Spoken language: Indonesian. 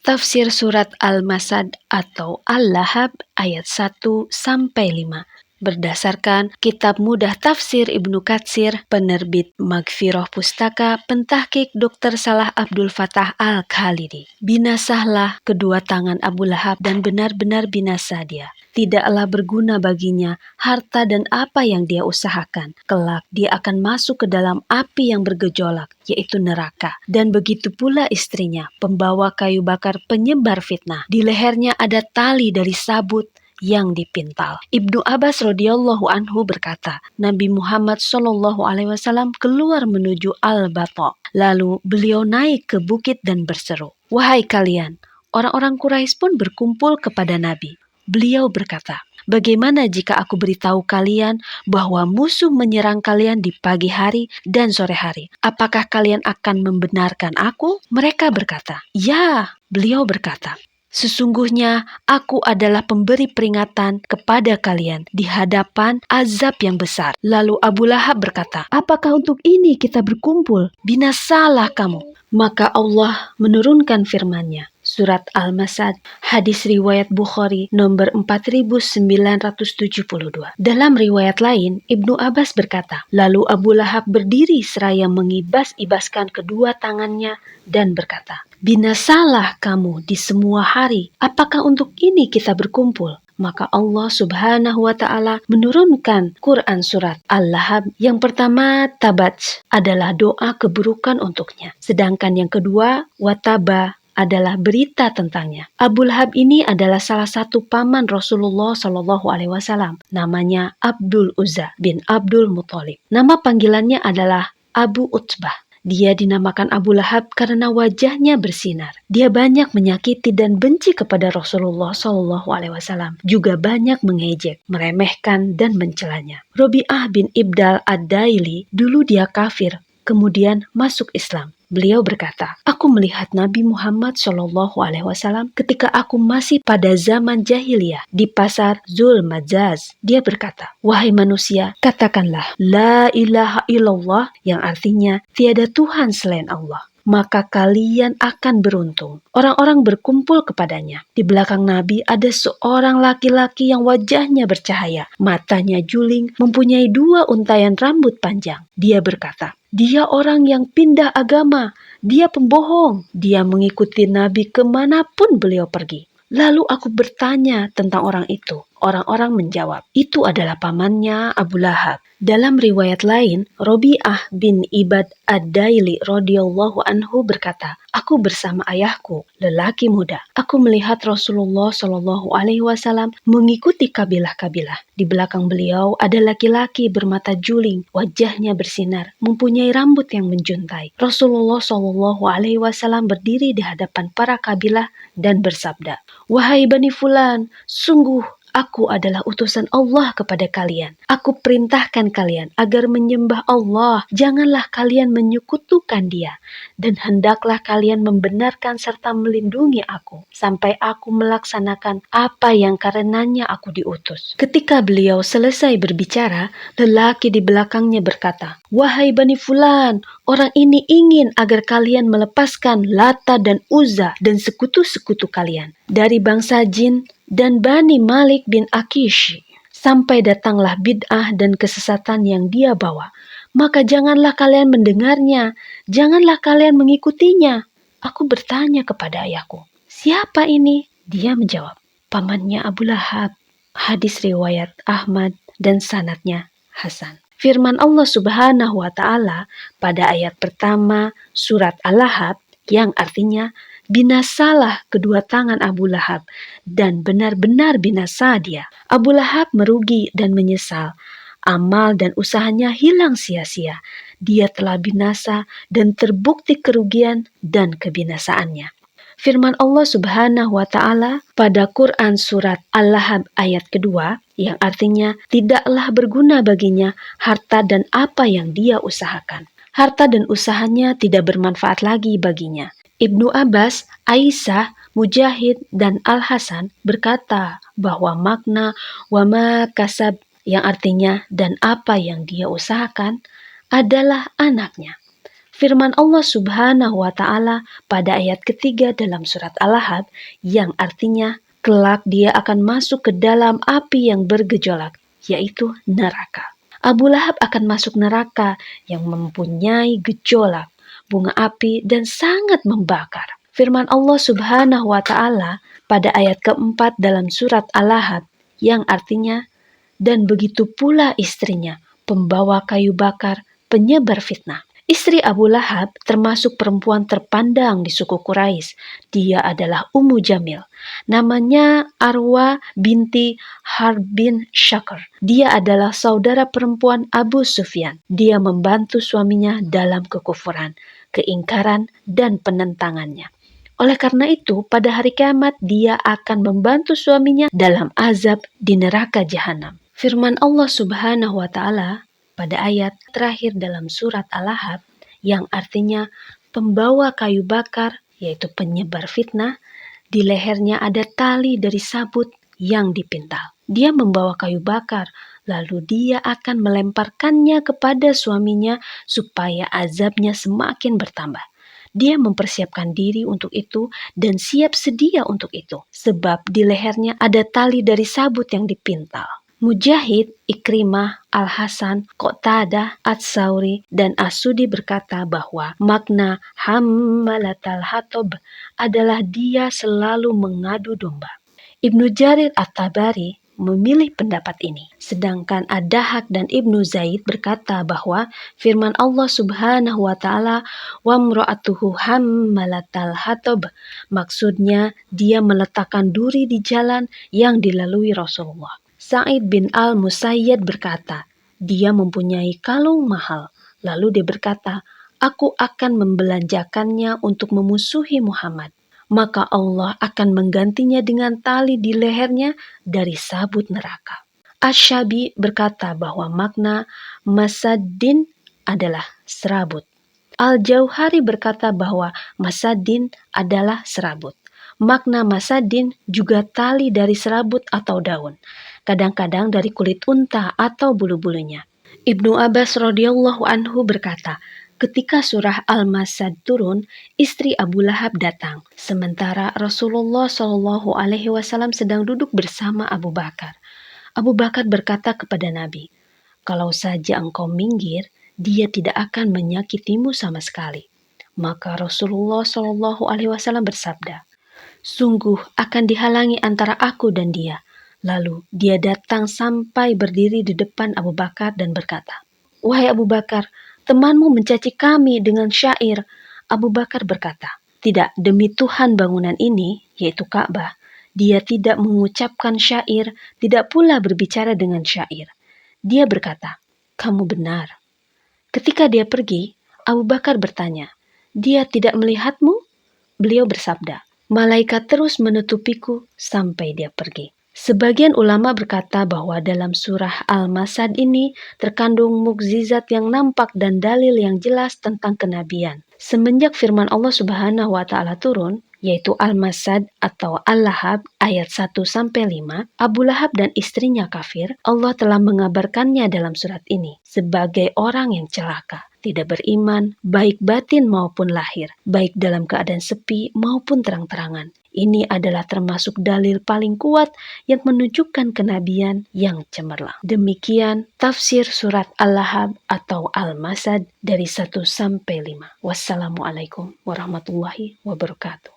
Tafsir surat Al-Masad atau Al-Lahab ayat 1-5 berdasarkan Kitab Mudah Tafsir Ibnu Katsir, penerbit Maghfirah Pustaka, pentahqiq Dr. Salah Abdul Fattah Al-Khalidi. Binasahlah kedua tangan Abu Lahab dan benar-benar binasa dia. Tidaklah berguna baginya harta dan apa yang dia usahakan. Kelak dia akan masuk ke dalam api yang bergejolak, yaitu neraka. Dan begitu pula istrinya, pembawa kayu bakar penyebar fitnah. Di lehernya ada tali dari sabut yang dipintal. Ibnu Abbas radhiyallahu anhu berkata, Nabi Muhammad SAW keluar menuju Al-Bata. Lalu beliau naik ke bukit dan berseru, "Wahai kalian!" Orang-orang Quraisy pun berkumpul kepada Nabi. Beliau berkata, "Bagaimana jika aku beritahu kalian bahwa musuh menyerang kalian di pagi hari dan sore hari? Apakah kalian akan membenarkan aku?" Mereka berkata, "Ya." Beliau berkata, "Sesungguhnya aku adalah pemberi peringatan kepada kalian di hadapan azab yang besar." Lalu Abu Lahab berkata, "Apakah untuk ini kita berkumpul? Binasalah kamu." Maka Allah menurunkan firman-Nya. Surat Al-Masad, hadis riwayat Bukhari nomor 4972. Dalam riwayat lain, Ibnu Abbas berkata, lalu Abu Lahab berdiri seraya mengibas-ibaskan kedua tangannya dan berkata, "Binasalah kamu di semua hari. Apakah untuk ini kita berkumpul?" Maka Allah Subhanahu wa Ta'ala menurunkan Quran surat Al-Lahab. Yang pertama, tabat, adalah doa keburukan untuknya. Sedangkan yang kedua, wataba, adalah berita tentangnya. Abu Lahab ini adalah salah satu paman Rasulullah SAW. Namanya Abdul Uzza bin Abdul Muthalib. Nama panggilannya adalah Abu Utbah. Dia dinamakan Abu Lahab karena wajahnya bersinar. Dia banyak menyakiti dan benci kepada Rasulullah SAW. Juga banyak mengejek, meremehkan, dan mencelanya. Robi'ah bin Ibdal Ad-Daili, dulu dia kafir, kemudian masuk Islam. Beliau berkata, "Aku melihat Nabi Muhammad SAW ketika aku masih pada zaman jahiliyah di pasar Zulmajaz. Dia berkata, 'Wahai manusia, katakanlah La ilaha illallah,' yang artinya tiada Tuhan selain Allah. Maka kalian akan beruntung." Orang-orang berkumpul kepadanya. Di belakang Nabi ada seorang laki-laki yang wajahnya bercahaya, matanya juling, mempunyai 2 untayan rambut panjang. Dia berkata, "Dia orang yang pindah agama, dia pembohong, dia mengikuti Nabi kemanapun beliau pergi." Lalu aku bertanya tentang orang itu. Orang-orang menjawab, "Itu adalah pamannya Abu Lahab." Dalam riwayat lain, Robi'ah bin Ibad Ad-Daili radhiyallahu anhu berkata, "Aku bersama ayahku, lelaki muda. Aku melihat Rasulullah SAW mengikuti kabilah-kabilah. Di belakang beliau ada laki-laki bermata juling, wajahnya bersinar, mempunyai rambut yang menjuntai. Rasulullah SAW berdiri di hadapan para kabilah dan bersabda, 'Wahai Bani Fulan, sungguh aku adalah utusan Allah kepada kalian. Aku perintahkan kalian agar menyembah Allah. Janganlah kalian menyekutukan Dia. Dan hendaklah kalian membenarkan serta melindungi aku sampai aku melaksanakan apa yang karenanya aku diutus.'" Ketika beliau selesai berbicara, lelaki di belakangnya berkata, "Wahai Bani Fulan, orang ini ingin agar kalian melepaskan Lata dan Uzza dan sekutu-sekutu kalian dari bangsa jin dan Bani Malik bin Akish, sampai datanglah bid'ah dan kesesatan yang dia bawa. Maka janganlah kalian mendengarnya, janganlah kalian mengikutinya." Aku bertanya kepada ayahku, "Siapa ini?" Dia menjawab, "Pamannya Abu Lahab." Hadis riwayat Ahmad dan sanadnya Hasan. Firman Allah Subhanahu wa Ta'ala pada ayat pertama surat Al-Lahab yang artinya, "Binasalah kedua tangan Abu Lahab dan benar-benar binasa dia." Abu Lahab merugi dan menyesal. Amal dan usahanya hilang sia-sia. Dia telah binasa dan terbukti kerugian dan kebinasaannya. Firman Allah Subhanahu wa Ta'ala pada Quran surat Al-Lahab ayat kedua yang artinya, "Tidaklah berguna baginya harta dan apa yang dia usahakan." Harta dan usahanya tidak bermanfaat lagi baginya. Ibnu Abbas, Aisyah, Mujahid, dan Al-Hasan berkata bahwa makna wama kasab yang artinya dan apa yang dia usahakan adalah anaknya. Firman Allah Subhanahu wa Ta'ala pada ayat ketiga dalam surat Al-Lahab yang artinya kelak dia akan masuk ke dalam api yang bergejolak, yaitu neraka. Abu Lahab akan masuk neraka yang mempunyai gejolak, bunga api, dan sangat membakar. Firman Allah Subhanahu wa Ta'ala pada ayat keempat dalam surat Al-Lahab yang artinya, dan begitu pula istrinya, pembawa kayu bakar, penyebar fitnah. Istri Abu Lahab termasuk perempuan terpandang di suku Quraisy. Dia adalah Ummu Jamil. Namanya Arwa binti Harb bin Syakr. Dia adalah saudara perempuan Abu Sufyan. Dia membantu suaminya dalam kekufuran, keingkaran, dan penentangannya. Oleh karena itu, pada hari kiamat dia akan membantu suaminya dalam azab di neraka jahanam. Firman Allah Subhanahu wa Ta'ala pada ayat terakhir dalam surat Al-Lahab yang artinya pembawa kayu bakar, yaitu penyebar fitnah, di lehernya ada tali dari sabut yang dipintal. Dia membawa kayu bakar, lalu dia akan melemparkannya kepada suaminya supaya azabnya semakin bertambah. Dia mempersiapkan diri untuk itu dan siap sedia untuk itu, sebab di lehernya ada tali dari sabut yang dipintal. Mujahid, Ikrimah, Al-Hasan, Qatadah, Ats-Tsauri, dan As-Sudi berkata bahwa makna hammalatal hatob adalah dia selalu mengadu domba. Ibnu Jarir At-Tabari memilih pendapat ini. Sedangkan Ad-Dahhak dan Ibnu Zaid berkata bahwa firman Allah Subhanahu wa Ta'ala wamra'atuhu hammalatal hatob, maksudnya dia meletakkan duri di jalan yang dilalui Rasulullah. Sa'id bin Al-Musayyad berkata, dia mempunyai kalung mahal. Lalu dia berkata, aku akan membelanjakannya untuk memusuhi Muhammad. Maka Allah akan menggantinya dengan tali di lehernya dari sabut neraka. Asy-Syabi berkata bahwa makna masaddin adalah serabut. Al-Jauhari berkata bahwa masaddin adalah serabut. Makna masaddin juga tali dari serabut atau daun, kadang-kadang dari kulit unta atau bulu-bulunya. Ibnu Abbas radhiyallahu anhu berkata, ketika surah Al-Masad turun, istri Abu Lahab datang, sementara Rasulullah Shallallahu Alaihi Wasallam sedang duduk bersama Abu Bakar. Abu Bakar berkata kepada Nabi, kalau saja engkau minggir, dia tidak akan menyakitimu sama sekali. Maka Rasulullah Shallallahu Alaihi Wasallam bersabda, sungguh akan dihalangi antara aku dan dia. Lalu dia datang sampai berdiri di depan Abu Bakar dan berkata, wahai Abu Bakar, temanmu mencaci kami dengan syair. Abu Bakar berkata, tidak, demi Tuhan bangunan ini, yaitu Ka'bah, dia tidak mengucapkan syair, tidak pula berbicara dengan syair. Dia berkata, kamu benar. Ketika dia pergi, Abu Bakar bertanya, dia tidak melihatmu? Beliau bersabda, malaikat terus menutupiku sampai dia pergi. Sebagian ulama berkata bahwa dalam surah Al-Masad ini terkandung mukjizat yang nampak dan dalil yang jelas tentang kenabian. Semenjak firman Allah Subhanahu wa Ta'ala turun, yaitu Al-Masad atau Al-Lahab ayat 1-5, Abu Lahab dan istrinya kafir, Allah telah mengabarkannya dalam surat ini sebagai orang yang celaka, tidak beriman, baik batin maupun lahir, baik dalam keadaan sepi maupun terang-terangan. Ini adalah termasuk dalil paling kuat yang menunjukkan kenabian yang cemerlang. Demikian tafsir surat Al-Lahab atau Al-Masad dari 1-5. Wassalamualaikum warahmatullahi wabarakatuh.